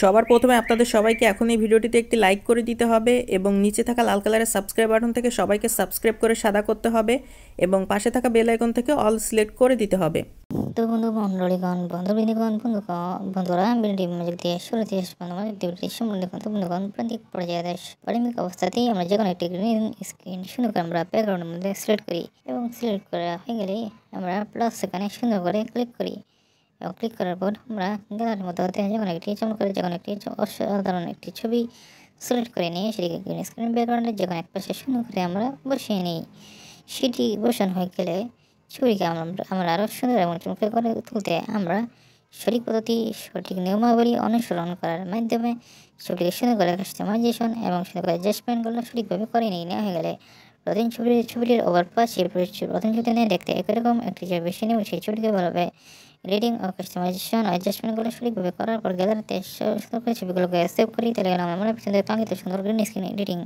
সবার প্রথমে আপনাদের সবাইকে এখন এই ভিডিওটিতে একটি লাইক করে দিতে হবে এবং নিচে থাকা লাল কালারের সাবস্ক্রাইব বাটন থেকে সবাইকে সাবস্ক্রাইব করে সাদা করতে হবে এবং পাশে থাকা বেল আইকন থেকে অল সিলেক্ট করে দিতে হবে। তো বন্ধুরা ভিডিওটি মনোযোগ দিয়ে শুরুতে ভিডিওটি সম্পূর্ণ দেখুন। তো বন্ধুগণ প্রান্তিক পর্যায়ে প্রাথমিক অবস্থাতেই আমরা যে কোনো একটি গ্রিন স্ক্রিন সুন্দর করে আমরা ব্যাকগ্রাউন্ডের মধ্যে সিলেক্ট করি এবং সিলেক্ট করা হয়ে গেলে আমরা প্লাস সেখানে সুন্দর করে ক্লিক করি এবং ক্লিক করার পর আমরা গ্যালারির মধ্যে হতে যে কোনো একটি চমৎকার যে কোনো একটি অসাধারণ একটি ছবি সিলেক্ট করে নিয়ে সেটিকে গ্রিন স্ক্রিন ব্যাকগ্রাউন্ডে যে কোনো এক পাশে সুন্দর করে আমরা বসিয়ে নিই। সেটি বসানো হয়ে গেলে ছবিকে আমরা আরও সুন্দর এবং চমৎকার করে তুলতে আমরা সঠিক পদ্ধতি সঠিক নিয়মাবলী অনুসরণ করার মাধ্যমে ছবিটিকে সুন্দর করে কাস্টমাইজেশন এবং সুন্দর করে অ্যাডজাস্টমেন্টগুলো সঠিকভাবে করে নিয়ে নেওয়া হয়ে গেলে প্রথম ছবিটির ওভার পাশে প্রথম ছবিটি নিয়ে দেখতে একরকম একটি ছবি বেশি নেব সেই ছবিটিকে ভালোভাবে এডিটিং ও কাস্টমাইজেশন অ্যাডজাস্টমেন্টগুলো সঠিকভাবে করার পর গ্যালারিতে সুন্দর করে ছবিগুলোকে সেভ করি। তাহলে আমরা মনে পছন্দের কাঙ্ক্ষিত সুন্দর গ্রিন স্ক্রিন এডিটিং